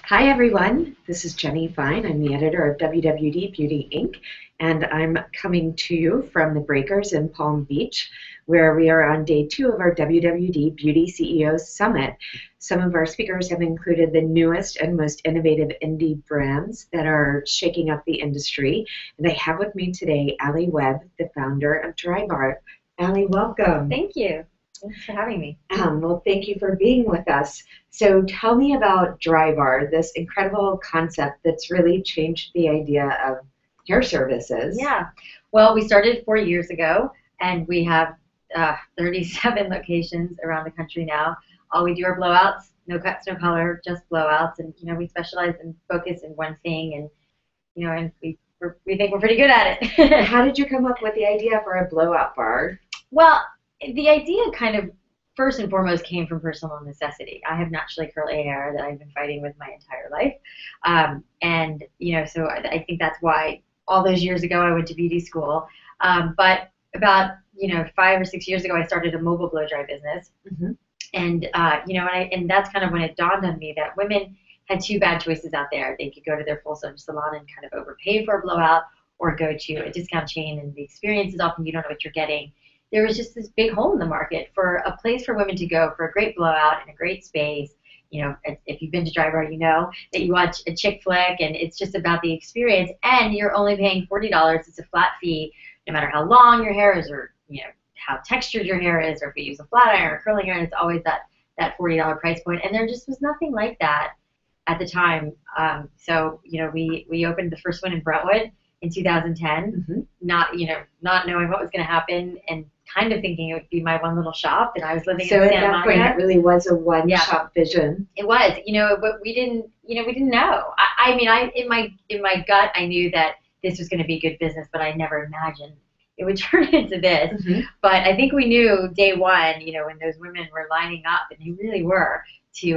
Hi everyone, this is Jenny Fine. I'm the editor of WWD Beauty Inc. and I'm coming to you from the Breakers in Palm Beach, where we are on day 2 of our WWD Beauty CEO Summit. Some of our speakers have included the newest and most innovative indie brands that are shaking up the industry. And I have with me today Alli Webb, the founder of Drybar. Alli, welcome. Thank you. Thanks for having me. Well, thank you for being with us. So tell me about Drybar, this incredible concept that's really changed the idea of hair services. Yeah. Well, we started 4 years ago, and we have 37 locations around the country now. All we do are blowouts, no cuts, no color, just blowouts. And, we specialize and focus in one thing, and, and we think we're pretty good at it. How did you come up with the idea for a blowout bar? Well, the idea kind of first and foremost came from personal necessity. I have naturally curly hair that I've been fighting with my entire life. And, so I think that's why all those years ago I went to beauty school. But about, 5 or 6 years ago, I started a mobile blow dry business. Mm-hmm. And, and that's kind of when it dawned on me that women had two bad choices out there. They could go to their full service salon and kind of overpay for a blowout, or go to a discount chain, and the experience is often you don't know what you're getting. There was just this big hole in the market for a place for women to go for a great blowout in a great space. If you've been to Drybar, you know that you watch a chick flick and it's just about the experience, and you're only paying $40. It's a flat fee, no matter how long your hair is, or how textured your hair is, or if you use a flat iron or curling iron. It's always that $40 price point, and there just was nothing like that at the time. So we opened the first one in Brentwood in 2010, mm-hmm. not knowing what was going to happen, and kind of thinking it would be my one little shop, and I was living in Santa Monica. So at that point, it really was a one-shop vision. It was, but we didn't know. In my gut, I knew that this was going to be good business, but I never imagined it would turn into this. Mm-hmm. But I think we knew day one, when those women were lining up, and they really were, to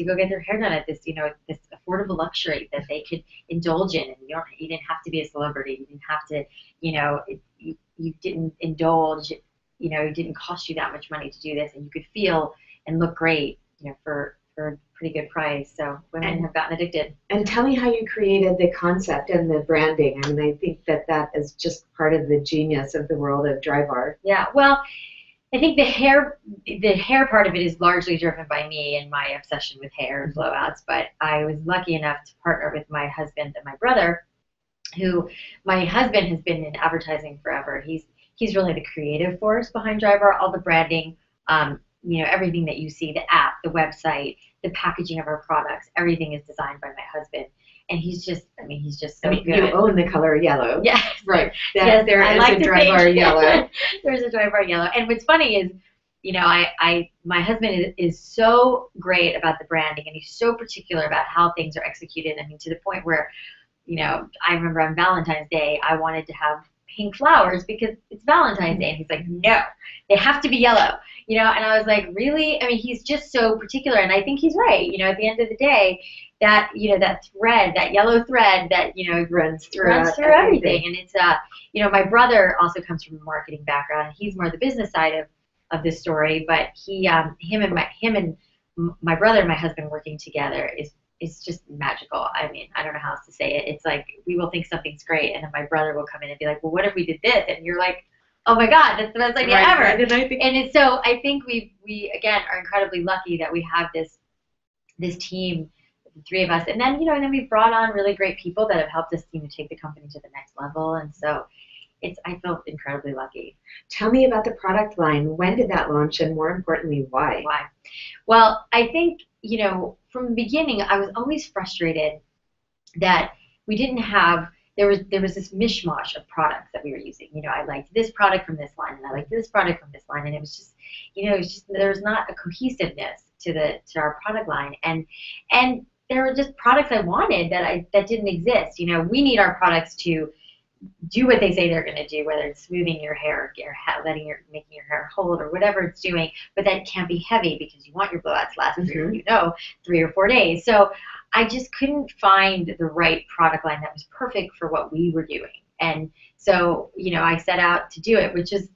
go get their hair done at this, this affordable luxury that they could indulge in, and you didn't have to be a celebrity, you didn't have to, you didn't indulge, it didn't cost you that much money to do this, and you could feel and look great, for a pretty good price. So women have gotten addicted. And tell me how you created the concept and the branding. I mean, I think that is just part of the genius of the world of Drybar. Yeah, well, I think the hair part of it is largely driven by me and my obsession with hair and blowouts. But I was lucky enough to partner with my husband and my brother, who my husband has been in advertising forever. He's really the creative force behind Drybar, all the branding, everything that you see, the app, the website, the packaging of our products, everything is designed by my husband. And he's just so good. You own the color yellow. Yes. Right. Yes, there is a Drybar yellow. There's a Drybar yellow. And what's funny is, my husband is so great about the branding, and he's so particular about how things are executed. I mean, to the point where, I remember on Valentine's Day, I wanted to have pink flowers because it's Valentine's Day. And he's like, no, they have to be yellow. And I was like, really? I mean, he's just so particular. And I think he's right. At the end of the day, that, that thread, that yellow thread that, runs through everything. And it's, my brother also comes from a marketing background. He's more the business side of this story. But him and my brother and my husband working together is just magical. I mean, I don't know how else to say it. It's like we will think something's great, and then my brother will come in and be like, well, what if we did this? And you're like, oh my God, that's the best idea ever. Right. And so I think we again are incredibly lucky that we have this team, the three of us, and then and then we've brought on really great people that have helped us take the company to the next level. And so I feel incredibly lucky. Tell me about the product line. When did that launch, and more importantly, why? Well, I think from the beginning, I was always frustrated that we didn't have, there was this mishmash of products that we were using. I liked this product from this line, and I liked this product from this line, and it was just, there was not a cohesiveness to our product line, and there were just products I wanted that didn't exist. We need our products to do what they say they're going to do, whether it's smoothing your hair, making your hair hold, or whatever it's doing, but that can't be heavy because you want your blowouts to last mm-hmm. 3 or 4 days. So I just couldn't find the right product line that was perfect for what we were doing. And so, I set out to do it, which is,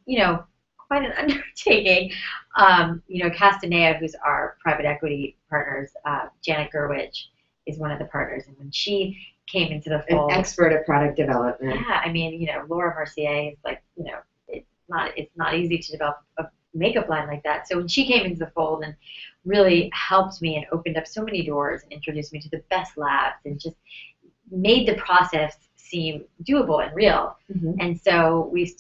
quite an undertaking. Castanea, who's our private equity partners, Janet Gerwich, is one of the partners, and when she came into the fold, an expert at product development. yeah, I mean, Laura Mercier is like, it's not easy to develop a makeup line like that. So when she came into the fold and really helped me and opened up so many doors and introduced me to the best labs and just made the process seem doable and real. And so we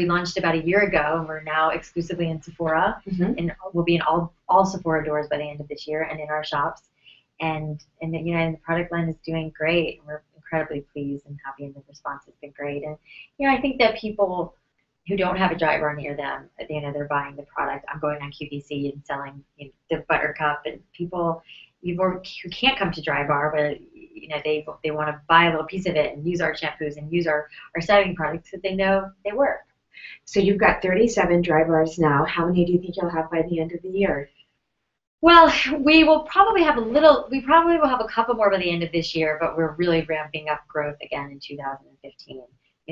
launched about a year ago, and we're now exclusively in Sephora, and we'll be in all Sephora doors by the end of this year and in our shops. And the product line is doing great. We're incredibly pleased and happy, and the response has been great. And I think that people who don't have a Drybar near them, they're buying the product. I'm going on QVC and selling the Buttercup, and people who can't come to Drybar, but they want to buy a little piece of it and use our shampoos and use our styling products that they know they work. So you've got 37 Drybars now. How many do you think you'll have by the end of the year? Well, we will probably have a couple more by the end of this year, but we're really ramping up growth again in 2015.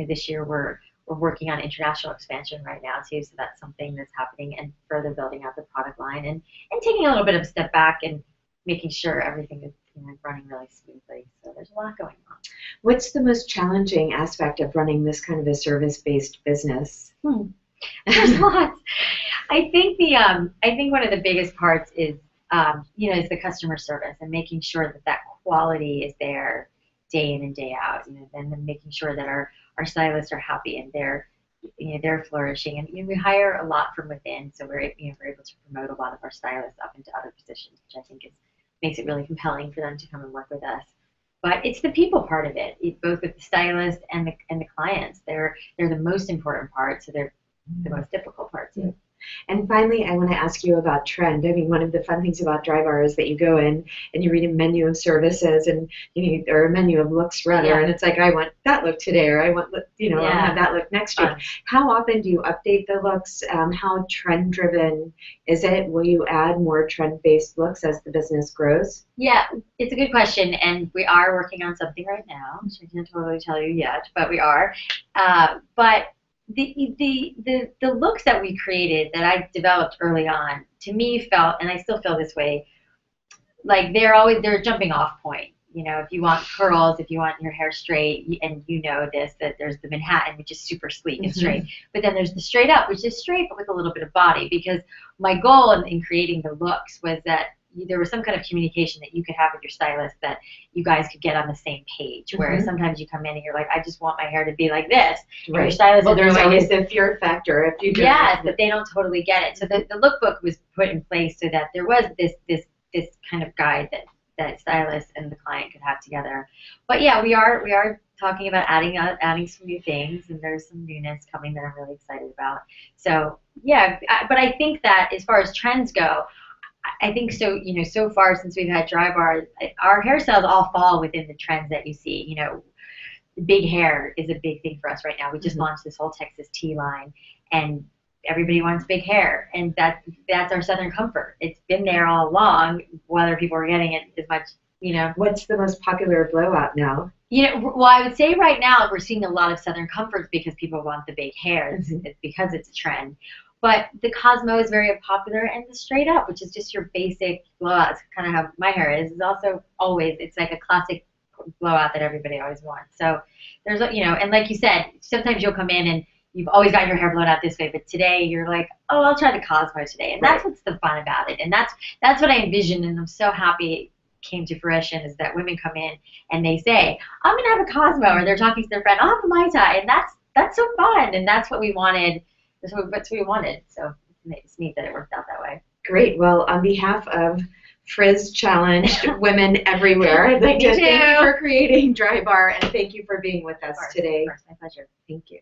This year we're working on international expansion right now too, so that's something that's happening, and further building out the product line and taking a little bit of a step back and making sure everything is running really smoothly. So there's a lot going on. What's the most challenging aspect of running this kind of a service-based business? There's lots. I think one of the biggest parts is is the customer service and making sure that quality is there day in and day out. And then making sure that our stylists are happy and they're flourishing. And we hire a lot from within, so we're able to promote a lot of our stylists up into other positions, which I think makes it really compelling for them to come and work with us. But it's the people part of it, both with the stylists and the clients. They're the most important part, so they're the most difficult part too. And finally, I want to ask you about trend. I mean, one of the fun things about Drybar is that you go in and you read a menu of services and or a menu of looks rather, and it's like, I want that look today, or I want I'll have that look next week. How often do you update the looks? How trend driven is it? Will you add more trend based looks as the business grows? Yeah, it's a good question, and we are working on something right now, which I can't totally tell you yet, but we are. But the looks that we created, that I developed early on, to me felt, and I still feel this way, like they're a jumping off point. If you want curls, if you want your hair straight, and that there's the Manhattan, which is super sleek and straight, but then there's the straight up, which is straight but with a little bit of body, because my goal in creating the looks was that there was some kind of communication that you could have with your stylist, that you guys could get on the same page. Whereas sometimes you come in and you're like, I just want my hair to be like this. And your stylist, well, there's always the fear factor if you do. Yes, but they don't totally get it. So the lookbook was put in place so that there was this kind of guide that stylist and the client could have together. But yeah, we are talking about adding some new things, and there's some newness coming that I'm really excited about. So yeah, but I think that as far as trends go, I think so. So far since we've had Drybar, our hairstyles all fall within the trends that you see. Big hair is a big thing for us right now. We just launched this whole Texas tea line, and everybody wants big hair, and that's our Southern comfort. It's been there all along, whether people are getting it as much. What's the most popular blowout now? Well, I would say right now we're seeing a lot of Southern comforts because people want the big hair. It's because it's a trend. But the Cosmo is very popular, and the straight up, which is just your basic blowout, it's kind of how my hair is also always, it's like a classic blowout that everybody always wants. So there's, and like you said, sometimes you'll come in and you've always got your hair blown out this way, but today you're like, oh, I'll try the Cosmo today. And that's what's the fun about it. And that's what I envisioned, and I'm so happy it came to fruition, is that women come in and they say, I'm going to have a Cosmo, or they're talking to their friend, I'll have a Mai Tai, and that's so fun, and that's what we wanted. That's what we wanted, so it's neat that it worked out that way. Great. Well, on behalf of Frizz challenged women everywhere, I'd like to thank you for creating Drybar, and thank you for being with us today. Of course, my pleasure. Thank you.